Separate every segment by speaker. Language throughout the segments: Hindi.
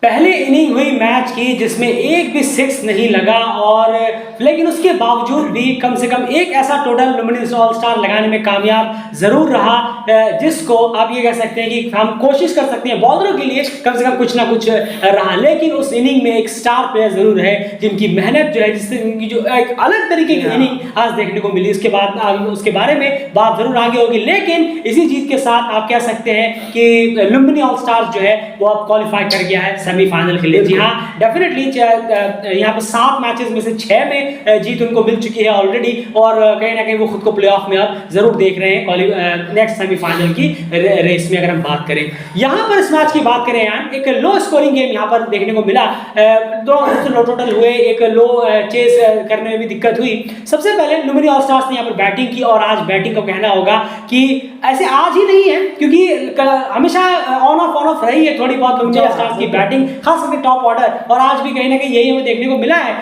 Speaker 1: पहले इनिंग हुई मैच की जिसमें एक भी सिक्स नहीं लगा, और लेकिन उसके बावजूद भी कम से कम एक ऐसा टोटल लुमिनस ऑल स्टार लगाने में कामयाब जरूर रहा, जिसको आप ये कह सकते हैं कि हम कोशिश कर सकते हैं बॉलरों के लिए कम से कम कुछ ना कुछ रहा। लेकिन उस इनिंग में एक स्टार प्लेयर जरूर है जिनकी मेहनत जो है, जिससे उनकी जो एक अलग तरीके की इनिंग आज देखने को मिली। उसके बाद उसके बारे में बात जरूर आगे होगी, लेकिन इसी जीत के साथ आप कह सकते हैं कि लुम्बिनी ऑल स्टार्स जो है वो अब क्वालिफाई कर गया है सेमीफाइनल के लिए। जी हाँ, डेफिनेटली यहाँ पे 7 मैचेस में से 6 में जीत उनको मिल चुकी है ऑलरेडी, और कहीं ना कहीं वो खुद को प्लेऑफ में अब जरूर देख रहे हैं नेक्स्ट सेमीफाइनल की रेस में। अगर हम बात करें यहाँ पर इस मैच की बात करें यार, एक लो स्कोरिंग गेम यहाँ पर देखने को मिला। 2 लो टोटल हुए, एक लो चेस करने में भी दिक्कत हुई। सबसे पहले लुम्बिनी ऑल स्टार्स ने यहाँ पर बैटिंग की, और आज बैटिंग को कहना होगा कि ऐसे आज ही नहीं है, क्योंकि हमेशा ऑन ऑफ रही है थोड़ी बहुत लुम्बिनी ऑल स्टार्स की बैटिंग, खास करके टॉप ऑर्डर, और आज भी कहीं ना कहीं यही हमें देखने को मिला है।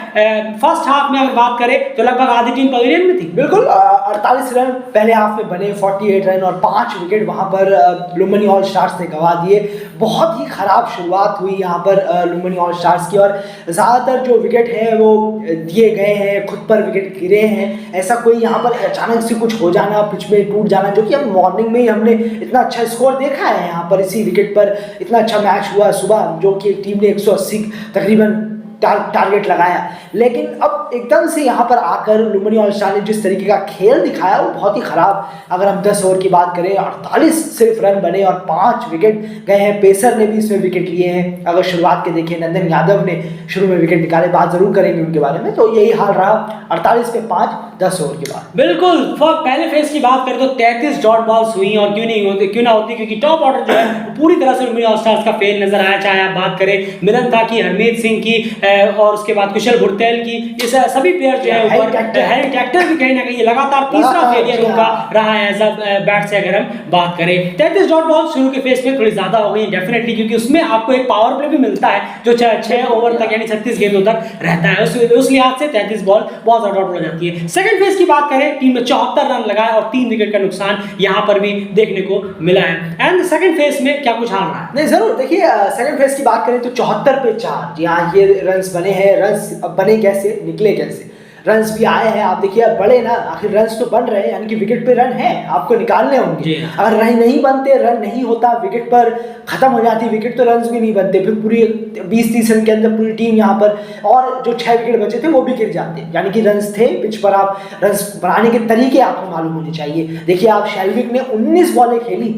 Speaker 1: फर्स्ट हाफ में अगर बात करें तो लगभग आधी टीम पवेलियन में थी।
Speaker 2: बिल्कुल, 48 रन पहले हाफ में बने, 48 रन और 5 विकेट वहां पर लुम्बिनी ऑल स्टार्स ने गंवा दिए। बहुत ही खराब शुरुआत हुई यहाँ पर लुम्बिनी ऑल स्टार्स की, और ज़्यादातर जो विकेट हैं वो दिए गए हैं, खुद पर विकेट गिरे हैं। ऐसा कोई यहाँ पर अचानक से कुछ हो जाना, पिच में टूट जाना, जो कि हम मॉर्निंग में ही हमने इतना अच्छा स्कोर देखा है यहाँ पर, इसी विकेट पर इतना अच्छा मैच हुआ सुबह, जो कि टीम ने 180 तकरीबन टारगेट लगाया। लेकिन अब एकदम से यहाँ पर आकर लुम्बिनी ऑल स्टार ने जिस तरीके का खेल दिखाया वो बहुत ही खराब। अगर हम 10 ओवर की बात करें, 48 सिर्फ रन बने और 5 विकेट गए हैं। पेसर ने भी इसमें विकेट लिए हैं। अगर शुरुआत के देखें, नंदन यादव ने शुरू में विकेट निकाले, बात जरूर करेंगे उनके बारे में। तो यही हाल रहा, 48 पे 5, 10 ओवर के बाद।
Speaker 1: बिल्कुल, पहले फेज की बात करें तो 33 डॉट बॉल्स हुई, और क्यों ना होती, क्योंकि टॉप ऑर्डर जो है पूरी तरह से लुम्बिनी ऑल स्टार्स का फेल नजर आया। चाहे आप बात करें मिलनता की, हरमीत सिंह की, और उसके बाद कुशल भुरतेल की, ये सभी प्लेयर जो है, हैरी टैक्टर भी कहीं ना कहीं लगातार तीसरा फेलियर उनका रहा है एज अ बैट से। अगर हम बात करें 33 डॉट बॉल शुरू के फेज में थोड़ी ज्यादा हो गई डेफिनेटली, क्योंकि उसमें आपको एक पावर प्ले भी मिलता है जो 6 ओवर तक यानी 36 गेंदों तक रहता है। उस लिहाज से 33 बॉल बहुत ज्यादा डॉट हो जाती है। सेकंड फेज की बात करें, टीम में 74 रन लगाए और 3 विकेट का नुकसान यहाँ पर भी देखने को मिला है। एंड सेकंड फेज में क्या कुछ हाल रहा है?
Speaker 2: नहीं, जरूर देखिए, सेकंड फेज की बात करें तो 74 पे 4, जी हाँ, ये रन्स बने हैं। रन्स अब बने कैसे, निकले कैसे? रन्स भी आए हैं, आप देखिए, बड़े ना, आखिर रन्स तो बन रहे हैं, यानी कि विकेट पे रन है, आपको निकालने होंगे। अगर रन नहीं बनते, रन नहीं होता, विकेट पर खत्म हो जाती विकेट, तो रन्स भी नहीं बनते, फिर पूरी 20-30 रन के अंदर पूरी टीम यहाँ पर, और जो 6 विकेट बचे थे वो भी गिर जाते। यानी कि रन्स थे पिच पर, आप रन्स बनाने के तरीके आपको मालूम होने चाहिए। देखिए, आप शेल्विक ने 19 बॉलें खेली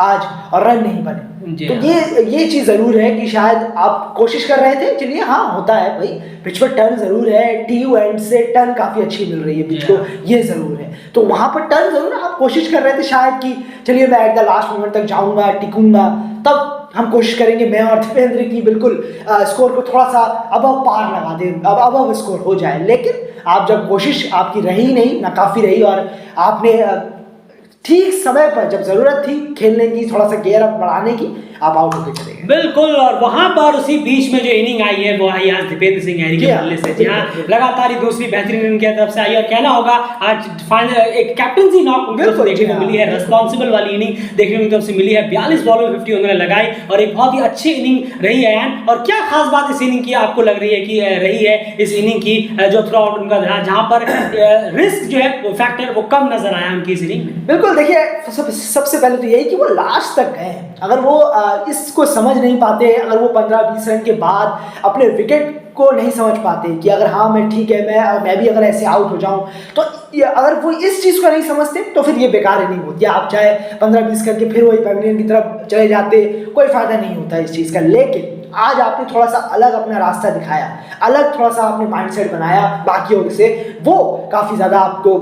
Speaker 2: आज और रन नहीं बने, तो ये चीज जरूर है कि शायद आप कोशिश कर रहे थे। चलिए, हाँ, होता है भाई, पिच पर टर्न जरूर है, टी एंड से टर्न काफी अच्छी मिल रही है पिच को, ये जरूर है। तो वहां पर टर्न जरूर आप कोशिश कर रहे थे शायद कि चलिए मैं एट द लास्ट मोमेंट तक जाऊंगा, टिकूंगा, तब हम कोशिश करेंगे मैं और दीपेंद्र की बिल्कुल स्कोर को थोड़ा सा अबव पार लगा दें, अब अबव स्कोर हो जाए। लेकिन आप जब कोशिश आपकी रही नहीं, नाकाफी रही, और आपने ठीक समय पर जब जरूरत थी खेलने की, थोड़ा सा गेयर अप बढ़ाने की, आप आउट होकर चले गए।
Speaker 1: बिल्कुल, और वहां पर उसी बीच में जो इनिंग आई है वो आई आज दीपेंद्र सिंह हैरी के बल्ले से। जी हाँ, लगातार ही दूसरी बेहतरीन इनिंग की तरफ से आई, और कहना होगा आज फाइनल एक कैप्टनसी नॉक उनको देखने को मिली है, रिस्पॉन्सिबल वाली इनिंग देखने को तरफ से मिली है। 42 बॉल में 50 उन्होंने लगाई, और एक बहुत ही अच्छी इनिंग रही है। और क्या खास बात इस इनिंग की आपको लग रही है कि रही है इस इनिंग की, जो थ्रू आउट उनका रहा, जहां पर रिस्क जो है वो फैक्टर वो कम नजर आया उनकी इस इनिंग में?
Speaker 2: बिल्कुल, देखिए, सबसे पहले तो यही कि वो लास्ट तक गए। अगर वो इसको समझ नहीं पाते, अगर वो 15-20 रन के बाद अपने विकेट को नहीं समझ पाते कि अगर हाँ मैं ठीक है, मैं भी अगर ऐसे आउट हो जाऊं, तो अगर वो इस चीज़ को नहीं समझते तो फिर ये बेकार नहीं होती। आप चाहे 15-20 करके फिर वही पैविलियन की तरफ चले जाते, कोई फायदा नहीं होता इस चीज़ का। लेकिन आज आपने थोड़ा सा अलग अपना रास्ता दिखाया, अलग थोड़ा सा आपने माइंडसेट बनाया बाकियों से, वो काफ़ी ज़्यादा आपको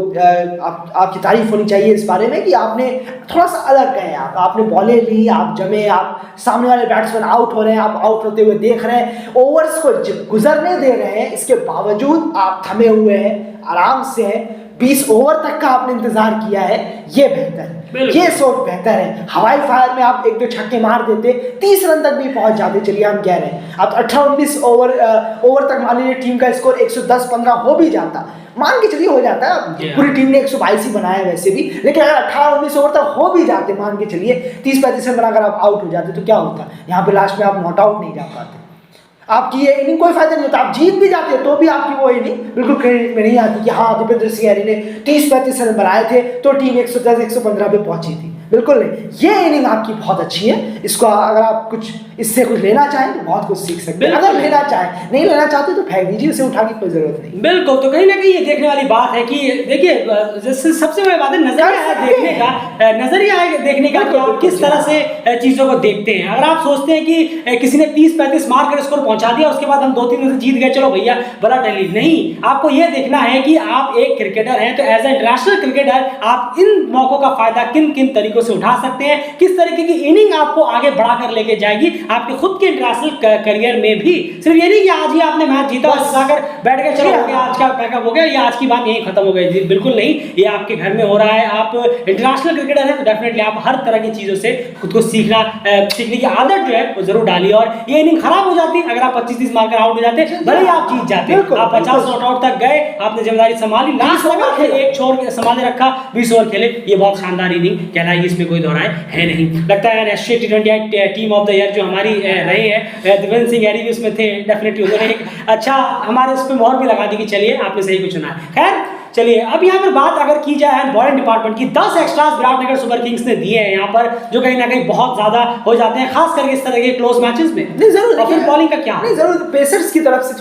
Speaker 2: आपकी तारीफ होनी चाहिए इस बारे में कि आपने थोड़ा सा अलग गए। आपने बॉलें ली, आप जमे, आप सामने वाले बैट्समैन आउट हो रहे हैं, आप आउट होते हुए देख रहे हैं, ओवर्स को गुजरने दे रहे हैं, इसके बावजूद आप थमे हुए हैं, आराम से हैं, 20 ओवर तक का आपने इंतजार किया है, ये बेहतर है, ये सोच बेहतर है। हवाई फायर में आप 1-2 छक्के मार देते, 30 रन तक भी पहुंच जाते। चलिए हम कह रहे हैं आप 18-19 ओवर तक मान लीजिए टीम का स्कोर 110-15 हो भी जाता, मान के चलिए हो जाता है, पूरी टीम ने 122 ही बनाया वैसे भी, लेकिन अगर 18-19 ओवर तक हो भी जाते, मान के चलिए 30-35 रन बनाकर आप आउट हो जाते, तो क्या होता? यहाँ पे लास्ट में आप नॉट आउट नहीं जा पाते, आपकी ये इनिंग कोई फायदा नहीं होता। आप जीत भी जाते तो भी आपकी वो इनिंग बिल्कुल क्रेडिट में नहीं आती कि हाँ दीपेंद्र सिंह ने 30-35 रन बनाए थे तो टीम 110-115 पे पहुंची थी, बिल्कुल नहीं। ये इनिंग आपकी बहुत अच्छी है, इसको अगर आप कुछ इससे कुछ लेना चाहें तो बहुत कुछ सीख सकते हैं, अगर लेना चाहें, नहीं लेना चाहते तो फेंक दीजिए, उसे उठाने की कोई जरूरत नहीं।
Speaker 1: बिल्कुल, तो कहीं ना कहीं ये देखने वाली बात है कि देखिए सबसे बड़ी बात है नजरिया है देखने का, नजरिया है देखने का कि आप किस तरह से चीजों को देखते हैं। अगर आप सोचते हैं कि किसी ने 30-35 मार कर स्कोर पहुंचा दिया, उसके बाद हम 2-3 रन से जीत गए, चलो भैया बड़ा टली, नहीं, आपको ये देखना है कि आप एक क्रिकेटर हैं, तो एज ए इंटरनेशनल क्रिकेटर आप इन मौकों का फायदा किन किन तरीकों से उठा सकते हैं, किस तरीके की इनिंग आपको आगे बढ़ाकर लेके जाएगी आपके खुद के इंटरनेशनल करियर में भी। सिर्फ ये नहीं कि आज ही आपने मैच जीता और जाकर बैठ गए, चलो हो गया आज का पैकअप हो गया, ये आज की बात यही खत्म हो गई, बिल्कुल नहीं, ये आपके घर में हो रहा है। आप इंटरनेशनल क्रिकेटर हैं तो डेफिनेटली आप हर तरह की चीजों से खुद को सीखने की आदत जो है वो जरूर डालिए। और ये इनिंग खराब हो जाती अगर आप 25-30 मारकर आउट हो जाते, भले आप जीत जाते, आप 50 नॉट आउट तक गए, आपने जिम्मेदारी संभाली, लास्ट लगा एक छोर संभाले रखा, 20 ओवर खेले, ये बहुत शानदार इनिंग कहलाएगी, इसमें कोई दो राय है नहीं। लगता है राष्ट्रीय T20 team of the year जो हमारी रहे हैं, दिवेंद्र सिंह यारी भी उसमें थे, डेफिनेटली उन्होंने एक अच्छा हमारे उस पर मोहर भी लगा दी कि चलिए आपने सही को चुना। खैर चलिए अब यहाँ पर बात अगर की जाए बॉलिंग डिपार्टमेंट की, 10 एक्स्ट्रास विराटनगर सुपर किंग्स ने दिए हैं यहाँ पर, जो कहीं ना कहीं बहुत ज्यादा हो जाते हैं, खास करके इस तरह के क्लोज मैचेस में।
Speaker 2: नहीं जरूर,
Speaker 1: फिर बॉलिंग का क्या?
Speaker 2: नहीं जरूर, पेसर्स की तरफ से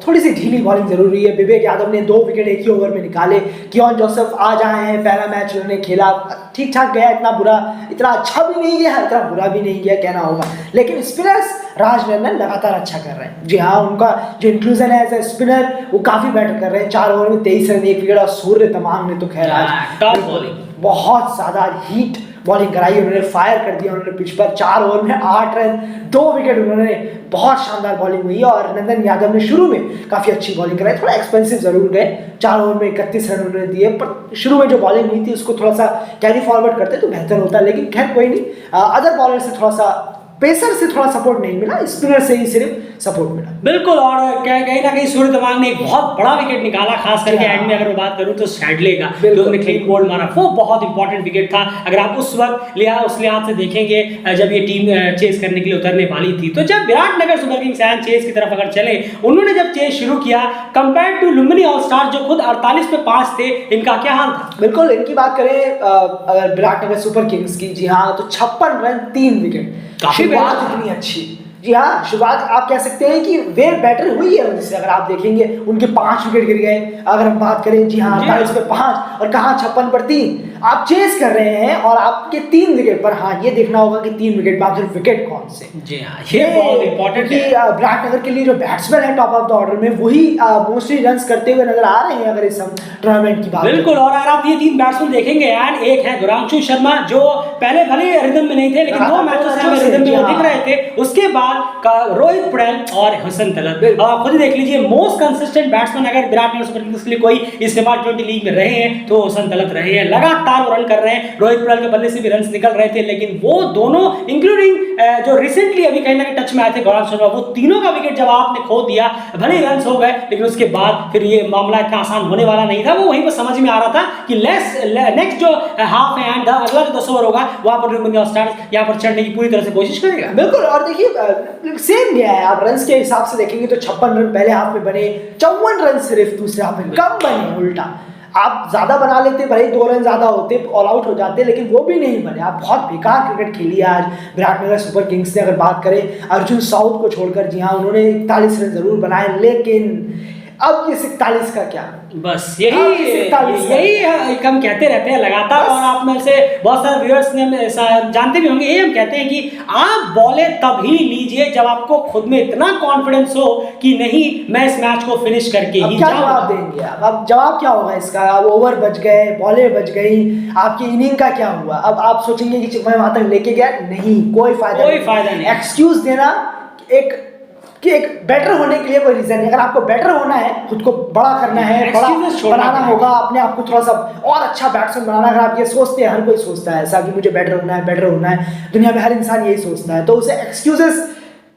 Speaker 2: थोड़ी सी ढीली बॉलिंग जरूरी है। विवेक यादव ने 2 विकेट एक ही ओवर में निकाले, कियोन जोसेफ आज आए हैं, पहला मैच उन्होंने खेला, ठीक ठाक गया, इतना अच्छा भी नहीं गया, इतना बुरा भी नहीं गया कहना होगा, लेकिन स्पिनर्स राजनंदन लगातार अच्छा कर रहे हैं। जी हाँ, उनका जो इंक्लूजन है एज ए स्पिनर वो काफी बेटर कर रहे हैं। 4 ओवर में 23 रन 1 विकेट, और सूर्य तमाम ने तो खैर आज बहुत ज्यादा हीट बॉलिंग कराई, उन्होंने फायर कर दिया उन्होंने पिच पर। 4 ओवर में 8 रन 2 विकेट, उन्होंने बहुत शानदार बॉलिंग हुई। और नंदन यादव ने शुरू में काफी अच्छी बॉलिंग कराई, थोड़ा एक्सपेंसिव जरूर गए, 4 ओवर में 31 रन उन्होंने दिए, पर शुरू में जो बॉलिंग हुई थी उसको थोड़ा सा कैरी फॉरवर्ड करते तो बेहतर होता, लेकिन खैर कोई नहीं, अदर बॉलर से थोड़ा सा, पेसर से थोड़ा सपोर्ट नहीं मिला, स्पिनर से ही सिर्फ सपोर्ट मिला।
Speaker 1: बिल्कुल, और कहीं ना कहीं सूर्य तमांग ने एक बहुत बड़ा विकेट निकाला, खास करके एंड में अगर मैं बात करूं तो शैडले का जो उन्होंने क्लीन बोल्ड मारा, वो बहुत इंपॉर्टेंट विकेट था। अगर आप उस वक्त उस लिहाज से देखेंगे जब ये टीम चेस करने के लिए उतरने वाली थी, तो जब विराटनगर सुपर किंग्स चेस की तरफ अगर चले, उन्होंने जब चेस शुरू किया compare to Lumbini all star जो खुद 48 पे 5 थे, इनका क्या हाल था?
Speaker 2: बिल्कुल, इनकी बात करें अगर विराटनगर सुपर किंग्स की, जी हाँ, तो 56 रन 3 विकेट, काफी बात इतनी अच्छी। जी हाँ, शुरुआत आप कह सकते हैं कि वे बेटर हुई है उनसे। अगर आप देखेंगे उनके 5 विकेट गिर गए, अगर हम बात करें, जी हाँ, 48 पे 5 और कहाँ 56 पर 3, आप चेस कर रहे हैं और आपके 3 विकेट पर, हाँ ये देखना होगा कि 3 विकेट बाद विकेट कौन से।
Speaker 1: जी हाँ, ये बहुत इंपॉर्टेंट है।
Speaker 2: विराटनगर के लिए जो बैट्समैन है टॉप ऑफ द ऑर्डर में, वही मोस्टली रन्स करते हुए नजर आ रहे हैं अगर इस टूर्नामेंट की बात।
Speaker 1: बिल्कुल, और अगर आप ये 3 बैट्समैन देखेंगे यार, एक है गुरांशु शर्मा जो पहले भले रिदम में नहीं थे, लेकिन 2 मैचों से रिदम में वो दिख रहे थे, उसके बाद रोहित पटेल और हुसैन तलत। आप खुद देख लीजिए, मोस्ट कंसिस्टेंट बैट्समैन अगर विराटनगर सुपर किंग्स के लिए कोई इस T20 लीग में रहे हैं तो हुसैन तलत रहे हैं, लगातार वो रन कर रहे हैं। रोहित पटेल के बल्ले से भी रन निकल रहे थे, लेकिन वो दोनों इंक्लूडिंग जो रिसेंटली अभी कहीं ना कहीं टच में आए थे गौरव शर्मा, वो तीनों का विकेट जब आपने खो दिया, भले रन हो गए, लेकिन उसके बाद फिर ये मामला इतना आसान होने वाला नहीं था। वो वहीं पर समझ में आ रहा था कि नेक्स्ट जो हाफ है एंड अगला जो 10 ओवर होगा वहां पर लुम्बिनी स्टार्स यहाँ पर चढ़ने की पूरी तरह से कोशिश करेगा।
Speaker 2: बिल्कुल, और देखिए सेम गया है, आप रन के हिसाब से देखेंगे तो 56 रन पहले हाफ में बने, 54 रन सिर्फ दूसरे हाफ में कम बने। उल्टा आप ज्यादा बना लेते, भले 2 रन ज्यादा होते, ऑल आउट हो जाते, लेकिन वो भी नहीं बने। आप बहुत बेकार क्रिकेट खेली है आज विराटनगर सुपर किंग्स ने। अगर बात करें अर्जुन साउथ को छोड़कर, जी हाँ, उन्होंने 41 रन जरूर बनाए, लेकिन अब ये 41 का क्या,
Speaker 1: बस यही हम कहते रहते हैं लगातार, और आप में से बहुत सारे व्यूअर्स ने जानते भी होंगे, यही हम कहते हैं कि आप बॉले तभी लीजिए जब आपको खुद में इतना कॉन्फिडेंस हो कि नहीं मैं इस मैच को फिनिश करके ही
Speaker 2: क्या जवाब देंगे आप? अब जवाब क्या होगा इसका? अब ओवर बच गए, बॉले बच गई, आपकी इनिंग का क्या हुआ? अब आप सोचेंगे कि मैं वहां तक लेके गया, नहीं, कोई फायदा नहीं। एक्सक्यूज देना एक कि एक बेटर होने के लिए कोई रीजन नहीं। अगर आपको बेटर होना है, खुद को बड़ा करना है, बड़ा
Speaker 1: Excuses छोड़ना
Speaker 2: बनाना
Speaker 1: पड़ेगा।
Speaker 2: होगा, अपने आप को थोड़ा सा और अच्छा बैट्समैन बनाना, अगर आप ये सोचते हैं, हर कोई सोचता है ऐसा कि मुझे बेटर होना है, बेटर होना है, दुनिया में हर इंसान यही सोचता है, तो उसे एक्सक्यूजेस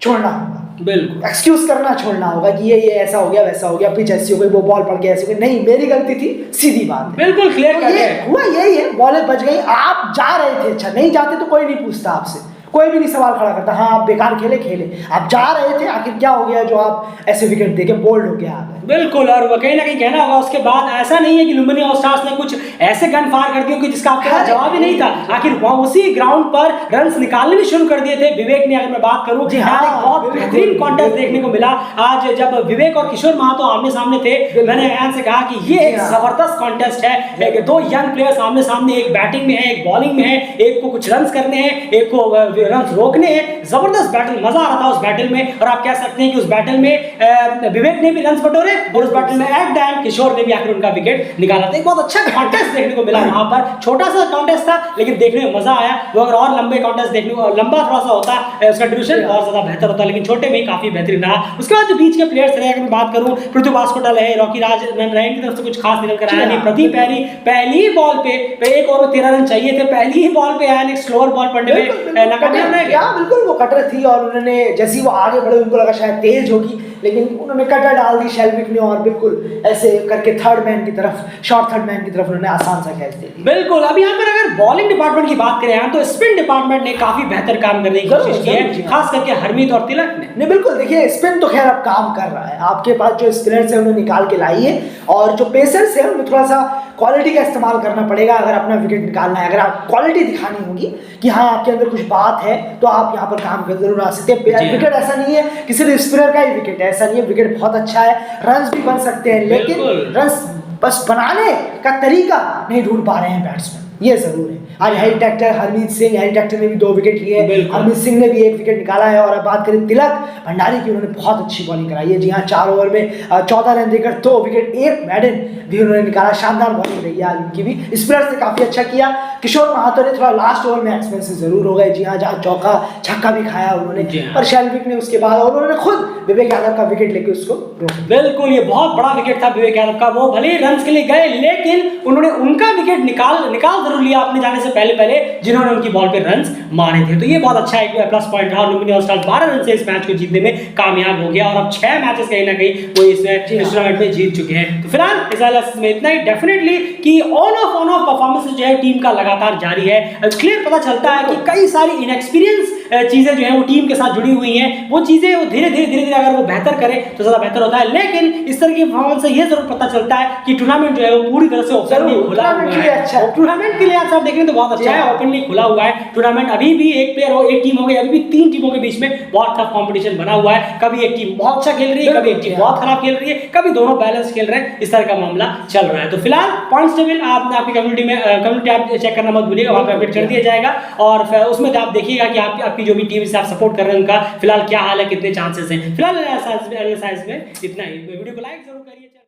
Speaker 2: छोड़ना होगा,
Speaker 1: बिल्कुल
Speaker 2: एक्सक्यूज करना छोड़ना होगा कि ये ऐसा हो गया, वैसा हो गया, पिच ऐसी हो गई, वो बॉल पड़ गया, ऐसी हो गई, नहीं मेरी गलती थी, सीधी बात है।
Speaker 1: बिल्कुल क्लियर
Speaker 2: तो
Speaker 1: कर
Speaker 2: ये
Speaker 1: रहे हैं।
Speaker 2: हुआ यही है, बॉलें बच गई, आप जा रहे थे, अच्छा नहीं जाते तो कोई नहीं पूछता आपसे, कोई भी नहीं सवाल खड़ा करता, हाँ आप बेकार खेले, आप जा रहे थे, आखिर क्या हो गया जो आप ऐसे विकेट देके बोल्ड हो गया आप।
Speaker 1: बिल्कुल, और वो कहीं ना कहीं कहना होगा उसके बाद ऐसा नहीं है कि लुम्बिनी ऑल स्टार्स ने कुछ ऐसे गन फायर कर दिए कि जिसका आपके पास जवाब ही नहीं था। आखिर वहां उसी ग्राउंड पर रन्स निकालने भी शुरू कर दिए थे विवेक ने। अगर मैं बात करूं,
Speaker 2: जी हाँ,
Speaker 1: एक बहुत बेहतरीन कॉन्टेस्ट देखने को मिला आज जब विवेक और किशोर महातो आमने सामने थे। मैंने यहाँ से कहा कि ये एक जबरदस्त कॉन्टेस्ट है, दो यंग प्लेयर्स आमने सामने, एक बैटिंग में है, एक बॉलिंग में है, एक को कुछ रन्स करने हैं, एक को रन्स रोकने हैं। जबरदस्त बैटल, मजा आ रहा था उस बैटल में। और आप कह सकते हैं कि उस बैटल में विवेक ने भी रन्स बटोरे और उस बैटल में एट द एंड किशोर ने भी आखिर उनका विकेट निकाला था। एक बहुत अच्छा कॉन्टेस्ट देखने को मिला वहां पर। छोटा सा कॉन्टेस्ट था लेकिन देखने में मजा आया। वो अगर और लंबे कॉन्टेस्ट देखने को, लंबा थोड़ा सा होता उसका ड्यूरेशन और ज्यादा बेहतर होता, लेकिन छोटे में ही काफी बेहतरीन रहा। उसके बाद जो बीच के प्लेयर्स रहे, अगर मैं बात करूं, पृथ्वी बास्कोटल है, रॉकी राज रैन की तरफ से कुछ खास निकल कर आया नहीं। प्रदीप पैरी पहली ही बॉल पे एक ओवर में 13 रन चाहिए थे, पहली ही बॉल पे आया, एक स्लोअर बॉल पड़ने में नाकामयाब रह गया।
Speaker 2: बिल्कुल वो कटर थी और उन्होंने जैसी वो आगे बढ़े उनको लगा शायद तेज होगी, लेकिन उन्होंने कटर डाल दी शेल्विक ने और बिल्कुल ऐसे करके थर्ड मैन की तरफ, शॉर्ट थर्ड मैन की तरफ उन्होंने आसान सा कैच दे दिया।
Speaker 1: बिल्कुल। अब यहाँ पर अगर बॉलिंग डिपार्टमेंट की बात करें तो स्पिन डिपार्टमेंट ने काफी बेहतर काम करने की कोशिश की है, खास करके हरमीत और तिलक ने।
Speaker 2: नहीं बिल्कुल, देखिए स्पिन तो खैर अब काम कर रहा है, आपके पास जो स्पिनर्स है उन्हें निकाल के लाइए और जो पेसर्स है उन्हें थोड़ा सा क्वालिटी का इस्तेमाल करना पड़ेगा। अगर अपना विकेट निकालना है, अगर आप क्वालिटी दिखानी होगी कि हाँ आपके अंदर कुछ बात है, तो आप यहाँ पर काम कर जरूर आ सकते हैं। विकेट ऐसा नहीं है कि सिर्फ स्पिनर का ही विकेट है, ऐसा नहीं है, विकेट बहुत अच्छा है, रन्स भी बन सकते हैं, लेकिन रन्स बस बनाने का तरीका नहीं ढूंढ पा रहे हैं बैट्समैन, ये जरूर है। आज हेलीटैक्टर हरमीत सिंह, हेलीटैक्टर ने भी 2 विकेट लिए, हरमीत सिंह ने भी 1 विकेट निकाला है। और अब बात करें तिलक भंडारी की, उन्होंने बहुत अच्छी बॉलिंग कराई है। जी हाँ, 4 ओवर में 14 रन देकर 2 विकेट, 1 मेडन भी उन्होंने निकाला, शानदार बॉलिंग रही है आज उनकी भी। स्पिनर्स ने काफी अच्छा किया। किशोर महातो ने थोड़ा लास्ट ओवर में एक्सपेंसिव जरूर हो गए, जी हाँ, जहाँ चौका छक्का भी खाया उन्होंने, पर शेल्विक ने उसके बाद और उन्होंने खुद विवेक यादव का विकेट लेके उसको रोका।
Speaker 1: बिल्कुल, ये बहुत बड़ा विकेट था विवेक यादव का। वो भले ही रन्स के लिए गए, लेकिन उन्होंने उनका विकेट निकाल जरूर लिया अपने जाने से पहले जिन्होंने उनकी बॉल पे रन्स मारे थे। तो ये बहुत अच्छा एक प्लस पॉइंट रहा। लुम्बिनी ऑल स्टार्स 12 रन से इस मैच को जीतने में कामयाब हो गया और अब 6 मैचेस कहीं ना कहीं वो इस टूर्नामेंट में जीत चुके हैं। तो फिलहाल इस एनालिसिस में इतना ही। डेफिनेटली कि ऑन ऑफ परफॉर्मेंस जो है टीम का लगातार जारी है। क्लियर पता चलता है कि कई सारी इनएक्सपीरियंस चीजें जो है वो टीम के साथ जुड़ी हुई हैं। वो चीजें वो धीरे धीरे अगर वो बेहतर करे तो ज्यादा बेहतर होता है। लेकिन इस तरह की परफॉर्मेंस से ये जरूर पता चलता है कि टूर्नामेंट जो है वो पूरी तरह से ओपनली खुला हुआ है। टूर्नामेंट के लिए आप देखें तो बहुत अच्छा है, ओपनली खुला हुआ है टूर्नामेंट। अभी भी एक प्लेयर हो, एक टीम हो गई, अभी भी 3 टीमों के बीच में बहुत टफ कंपटीशन बना हुआ है। कभी एक टीम बहुत अच्छा खेल रही है, कभी एक टीम बहुत खराब खेल रही है, कभी दोनों बैलेंस खेल रहे हैं। इस तरह का मामला चल रहा है। तो फिलहाल पॉइंट्स टेबल आप आपकी कम्युनिटी आप चेक करना मत भूलिएगा, वहां पे अपडेट कर दिया जाएगा और उसमें आप देखिएगा कि आपकी जो भी टीम से आप सपोर्ट कर रहे हैं उनका फिलहाल क्या हाल है, कितने चांसेस हैं। फिलहाल एनालिसिस में इतना ही। वीडियो को लाइक जरूर करिए।